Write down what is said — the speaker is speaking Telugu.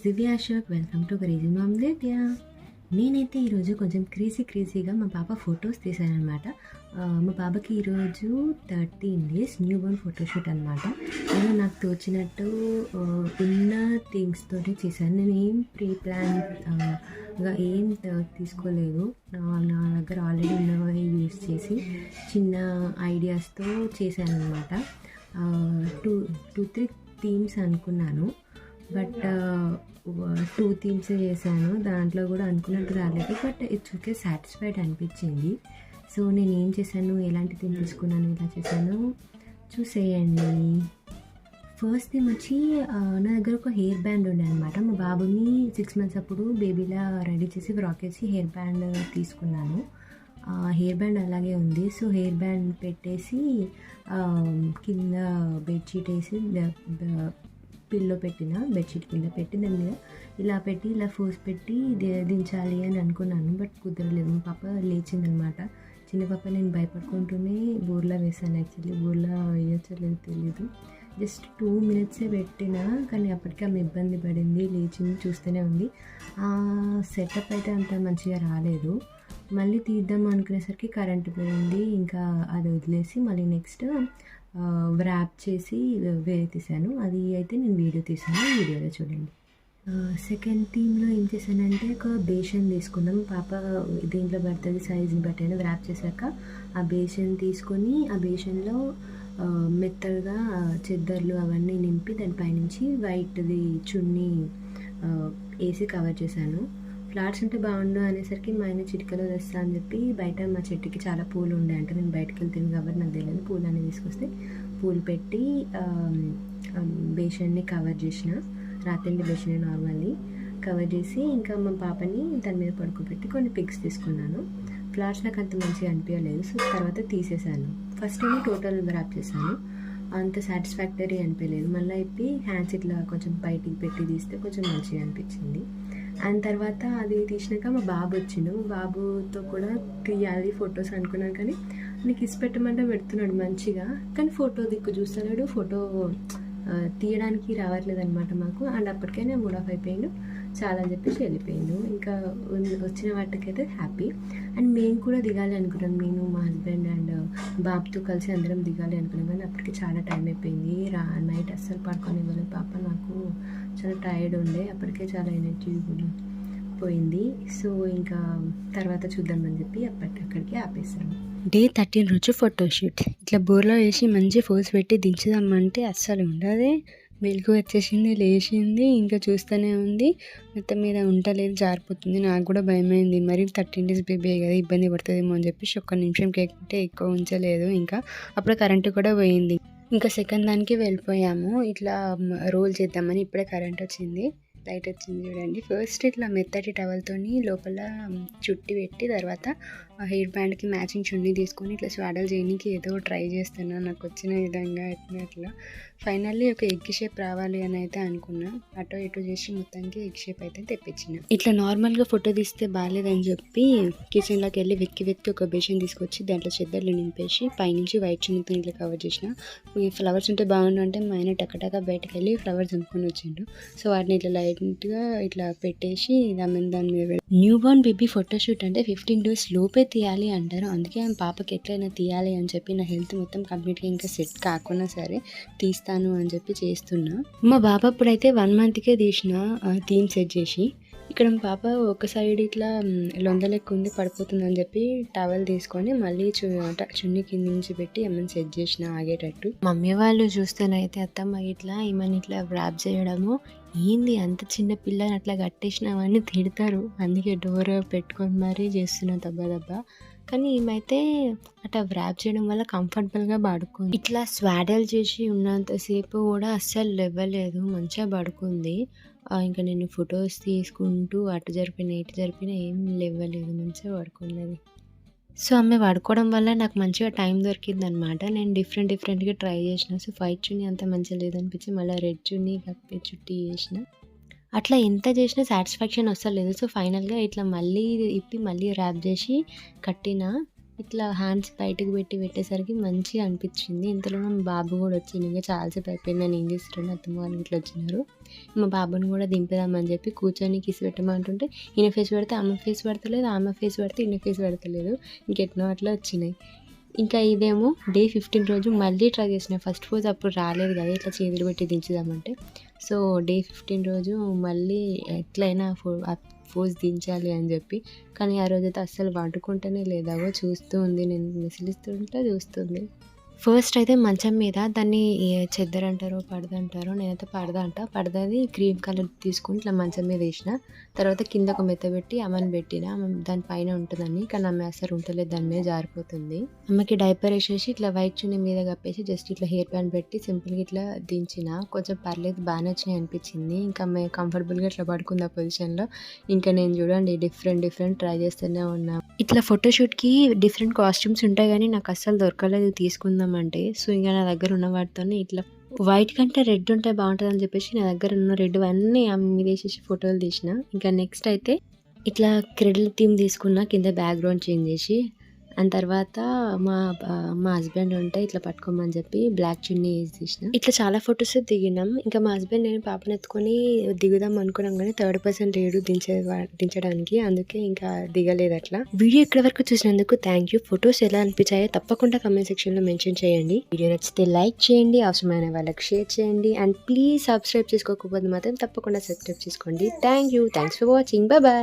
Divya Ashok. Welcome to crazy mom Divya. నేనైతే ఈరోజు కొంచెం క్రేజీగా మా పాప ఫొటోస్ తీసానమాట. మా పాపకి ఈరోజు 13 days న్యూ బోర్న్ ఫోటోషూట్ అనమాట. నేను నాకు తోచినట్టు ఉన్న థీమ్స్తో చేశాను. నేను ఏం ప్రీ ప్లాన్గా ఏం తీసుకోలేదు. నా దగ్గర ఆల్రెడీ ఉన్నవి యూస్ చేసి చిన్న ఐడియాస్తో చేశాను అనమాట. 2-3 థీమ్స్ అనుకున్నాను, బట్ 2 థీమ్స్ చేశాను. దాంట్లో కూడా అనుకున్నట్టు రాలేదు, బట్ ఇట్స్ ఓకే, సాటిస్ఫైడ్ అనిపించింది. సో నేను ఏం చేశాను, ఎలాంటి థీమ్ తీసుకున్నాను, ఎలా చేశాను చూసేయండి. ఫస్ట్ థీమ్ వచ్చి నా దగ్గర ఒక హెయిర్ బ్యాండ్ ఉండే అనమాట. మా బాబుని 6 months అప్పుడు బేబీలా రెడీ చేసి ఫ్రాక్ వేసి హెయిర్ బ్యాండ్ తీసుకున్నాను. హెయిర్ బ్యాండ్ అలాగే ఉంది. సో హెయిర్ బ్యాండ్ పెట్టేసి కింద బెడ్షీట్ వేసి పిల్లో పెట్టిన బెడ్షీట్ కింద పెట్టి దాని మీద ఇలా పెట్టి ఇలా ఫోర్స్ పెట్టి దించాలి అని అనుకున్నాను, బట్ కుదరలేదు. మా పాప లేచిందనమాట. చిన్న పాప. నేను భయపడుకుంటూనే బోర్లా వేసాను. యాక్చువల్లీ బోర్లా వేయచ్చో లేదో తెలీదు. జస్ట్ 2 minutes పెట్టిన, కానీ అప్పటికే ఆమె ఇబ్బంది పడింది, లేచింది, చూస్తూనే ఉంది. ఆ సెటప్ అయితే అంత మంచిగా రాలేదు. మళ్ళీ తీద్దాం అనుకునేసరికి కరెంట్ పోయింది. ఇంకా అది వదిలేసి మళ్ళీ నెక్స్ట్ వ్రాప్ చేసి వేరే తీసాను. అది అయితే నేను వీడియో తీసాను, వీడియోలో చూడండి. సెకండ్ థీమ్లో ఏం చేశానంటే ఒక బేషన్ తీసుకున్నాం. పాప దీంట్లో పడుతుంది సైజుని బట్టి వ్రాప్ చేశాక ఆ బేషన్ తీసుకొని ఆ బేషన్లో మెత్తగా చెద్దర్లు అవన్నీ నింపి దానిపైనుంచి వైట్ది చున్నీ వేసి కవర్ చేశాను. ఫ్లవర్స్ ఉంటే బాగుండు అనేసరికి మా ఆయన చిటికలో తెస్తా అని చెప్పి బయట మా చెట్టుకి చాలా పూలు ఉండే, అంటే నేను బయటకు వెళ్తాను కాబట్టి నాకు తెలియదు. పూలు అనేది తీసుకొస్తే పూలు పెట్టి బేషన్ని కవర్ చేసిన. రాత్రి బేషన్ నార్మల్లీ కవర్ చేసి ఇంకా మా పాపని దాని మీద పడుకోబెట్టి కొన్ని పిక్స్ తీసుకున్నాను. ఫ్లవర్స్ నాకు అంత మంచిగా అనిపించలేదు, సో తర్వాత తీసేసాను. ఫస్ట్ టైం టోటల్ ర్యాప్ చేశాను, అంత సాటిస్ఫాక్టరీ అనిపించలేదు. మళ్ళీ ఇప్పి హ్యాండ్స్ ఇట్లా కొంచెం బయటికి పెట్టి తీస్తే కొంచెం మంచిగా అనిపించింది. అండ్ తర్వాత అది తీసినాక మా బాబు వచ్చిండు. మా బాబుతో కూడా తీయాలి ఫొటోస్ అనుకున్నాను, కానీ నీకు ఇసి పెట్టమంటే పెడుతున్నాడు మంచిగా, కానీ ఫోటో దిక్కు చూస్తున్నాడు. ఫోటో తీయడానికి రావట్లేదు అనమాట మాకు. అండ్ అప్పటికైనా మూడ్ ఆఫ్ అయిపోయిండు, చాలా అని చెప్పేసి వెళ్ళిపోయిండు. ఇంకా వచ్చిన వాటికైతే హ్యాపీ. అండ్ మేము కూడా దిగాలి అనుకున్నాం, నేను మా హస్బెండ్ అండ్ బాబుతో కలిసి అందరం దిగాలి అనుకున్నాం, కానీ అప్పటికి చాలా టైం అయిపోయింది. నైట్ అస్సలు పడుకొని ఇవ్వలేదు. పాప నాకు చాలా టైర్డ్ ఉండే, అప్పటికే చాలా ఎనర్జీ కూడా పోయింది. సో ఇంకా తర్వాత చూద్దామని చెప్పి అక్కడికి ఆపేసాను. డే 13 రోజు ఫోటోషూట్. ఇట్లా బోర్లో వేసి మంచి ఫోర్స్ పెట్టి దించుదామంటే అస్సలు ఉండదే. మెలుగు వచ్చేసింది, లేచింది, ఇంకా చూస్తూనే ఉంది. మొత్తం మీద ఉండలేదు, జారిపోతుంది. నాకు కూడా భయమైంది, మరి 13 days బేబీ కదా ఇబ్బంది పడుతుందేమో అని చెప్పేసి ఒక్క నిమిషం కేకుంటే ఎక్కువ ఉంచలేదు. ఇంకా అప్పుడు కరెంటు కూడా పోయింది. ఇంకా సెకండ్ దానికి వెళ్ళిపోయాము. ఇట్లా రోల్ చేద్దామని ఇప్పుడే కరెంట్ వచ్చింది, లైట్ వచ్చింది చూడండి. ఫస్ట్ ఇట్లా మెత్తటి టవల్తోని లోపల చుట్టి పెట్టి తర్వాత హెయిర్ బ్యాండ్కి మ్యాచింగ్ చున్నీ తీసుకొని ఇట్లా స్వాడల్ చేయడానికి ఏదో ట్రై చేస్తున్నా, నాకు వచ్చిన విధంగా అట్లా ఫైనల్లీ ఒక ఎగ్ షేప్ రావాలి అని అయితే అనుకున్నా. అటో ఇటో చేసి మొత్తానికి ఎగ్ షేప్ అయితే తెప్పించిన. ఇట్లా నార్మల్గా ఫోటో తీస్తే బాగాలేదని చెప్పి కిచెన్లోకి వెళ్ళి వెతికి ఒక బేషన్ తీసుకొచ్చి దాంట్లో చెద్దర్లు నింపేసి పైనుంచి వైట్ చున్నీతో ఇట్లా కవర్ చేసిన. ఈ ఫ్లవర్స్ ఉంటే బాగుండు అంటే మా ఆయన టకటక బయటకు వెళ్ళి ఫ్లవర్స్ అనుకొని వచ్చిండు. సో వాటిని ఇట్లా లైట్గా ఇట్లా పెట్టేసి దాని మీద న్యూ బోర్న్ బేబీ ఫోటోషూట్ అంటే 15 days లోపే తీయాలి అంటారు. అందుకే ఆమె పాపకి ఎట్లయినా తీయాలి అని చెప్పి నా హెల్త్ మొత్తం కంప్లీట్గా ఇంకా సెట్ కాకుండా సరే తీస్తాను అని చెప్పి చేస్తున్నా. మా బాబు అప్పుడైతే 1 monthకే తీసిన థీమ్ సెట్ చేసి. ఇక్కడ మా పాప ఒక సైడ్ ఇట్లా లొందలెక్క ఉంది, పడిపోతుంది అని చెప్పి టవల్ తీసుకొని మళ్ళీ చున్నీ కింద నుంచి పెట్టి ఏమైనా సెట్ చేసిన ఆగేటట్టు. మమ్మీ వాళ్ళు చూస్తేనైతే అత్తమ్మ ఇట్లా ఏమని ఇట్లా ర్యాప్ చేయడము, ఏంది అంత చిన్న పిల్లని అట్లా కట్టేసినామని తిడతారు. అందుకే డోర్ పెట్టుకొని మరీ చేస్తున్నా దబ్బా. కానీ ఏమైతే అట్లా ర్యాప్ చేయడం వల్ల కంఫర్టబుల్గా పడుకుంది. ఇట్లా స్వాడల్ చేసి ఉన్నంతసేపు కూడా అస్సలు లేవలేదు, మంచిగా పడుకుంది. ఇంకా నేను ఫొటోస్ తీసుకుంటూ అటు జరిపిన ఇటు జరిపిన ఏం లేవలేదు, మంచిగా పడుకున్నది. సో ఆమె పడుకోవడం వల్ల నాకు మంచిగా టైం దొరికింది అనమాట. నేను డిఫరెంట్గా ట్రై చేసిన. సో వైట్ చున్నీ అంత మంచిగా లేదనిపించి మళ్ళీ రెడ్ చున్నీ కప్పి చుట్టి చేసిన. అట్లా ఎంత చేసినా సాటిస్ఫాక్షన్ వస్తలేదు. సో ఫైనల్గా ఇట్లా మళ్ళీ ఇప్పి మళ్ళీ ర్యాప్ చేసి కట్టిన. ఇట్లా హ్యాండ్స్ బయటకు పెట్టేసరికి మంచిగా అనిపించింది. ఇంతలో మా బాబు కూడా వచ్చిండు. ఇంకా చాలాసేపు అయిపోయింది. నన్ను ఏం చేస్తున్నారు అత్తమ్మ వాళ్ళు ఇట్లా వచ్చినారు. మా బాబుని కూడా దింపుదామని చెప్పి కూర్చొని కిస్ పెట్టమంటుంటే ఈయన ఫేస్ పెడితే ఆమె ఫేస్ పడతలేదు, ఆమె ఫేస్ పడితే ఈయన ఫేస్ పడతలేదు. ఇంకెట్నో అట్లా వచ్చినాయి. ఇంకా ఇదేమో డే 15 రోజు మళ్ళీ ట్రై చేసిన. ఫస్ట్ పోజ్ అప్పుడు రాలేదు కదా, ఇట్లా చేతులు పెట్టి దించుదామంటే. సో డే 15 రోజు మళ్ళీ ఎట్లయినా పోజ్ దించాలి అని చెప్పి, కానీ ఆ రోజైతే అస్సలు వండుకుంటేనే లేదాగో చూస్తూ ఉంది. నేను మిసిలిస్తుంటే చూస్తుంది. ఫస్ట్ అయితే మంచం మీద దాన్ని చెద్దరు అంటారో పడద అంటారో, నేనైతే పడద అంట. పడదది క్రీమ్ కలర్ తీసుకుని ఇట్లా మంచం మీద వేసిన. తర్వాత కింద ఒక మెత్త పెట్టి అమ్మని పెట్టిన. దానిపైన ఉంటుందని, కానీ ఆమె అసలు ఉంటలేదు, దాని మీద జారిపోతుంది. అమ్మకి డైపర్ వేసేసి ఇట్లా వైట్ చున్నీ మీద కప్పేసి జస్ట్ ఇట్లా హెయిర్ బ్యాండ్ పెట్టి సింపుల్గా ఇట్లా దించిన. కొంచెం పర్లేదు, బాగానే వచ్చినాయి అనిపించింది. ఇంకా ఆమె కంఫర్టబుల్గా ఇట్లా పడుకుంది ఆ పొజిషన్లో. ఇంకా నేను చూడండి డిఫరెంట్ ట్రై చేస్తూనే ఉన్నా. ఇట్లా ఫోటోషూట్కి డిఫరెంట్ కాస్ట్యూమ్స్ ఉంటాయి కానీ నాకు అస్సలు దొరకలేదు తీసుకుందామంటే. సో ఇంకా నా దగ్గర ఉన్న వాటితో ఇట్లా వైట్ కంటే రెడ్ ఉంటే బాగుంటుంది అని చెప్పేసి నా దగ్గర ఉన్న రెడ్ అన్నీ ఆమె మీద వేసేసి ఫోటోలు తీసిన. ఇంకా నెక్స్ట్ అయితే ఇట్లా క్రెడిల్ థీమ్ తీసుకున్న, కింద బ్యాక్గ్రౌండ్ చేంజ్ చేసి. అండ్ తర్వాత మా హస్బెండ్ ఉంటే ఇట్లా పట్టుకోమని చెప్పి బ్లాక్ చున్నీ వేసి తీసిన. ఇట్లా చాలా ఫొటోస్ దిగినాం. ఇంకా మా హస్బెండ్ నేను పాపను ఎత్తుకొని దిగుదాం అనుకున్నాం కానీ థర్డ్ పర్సన్ లేడు దించడానికి, అందుకే ఇంకా దిగలేదు. అట్లా వీడియో ఇక్కడ వరకు చూసినందుకు థ్యాంక్ యూ. ఫొటోస్ ఎలా అనిపించాయో తప్పకుండా కమెంట్ సెక్షన్ లో మెన్షన్ చేయండి. వీడియో నచ్చితే లైక్ చేయండి, అవసరమైన వాళ్ళకి షేర్ చేయండి. అండ్ ప్లీజ్ సబ్స్క్రైబ్ చేసుకోకపోతే మాత్రం తప్పకుండా సబ్స్క్రైబ్ చేసుకోండి. Thanks for watching. బాయ్.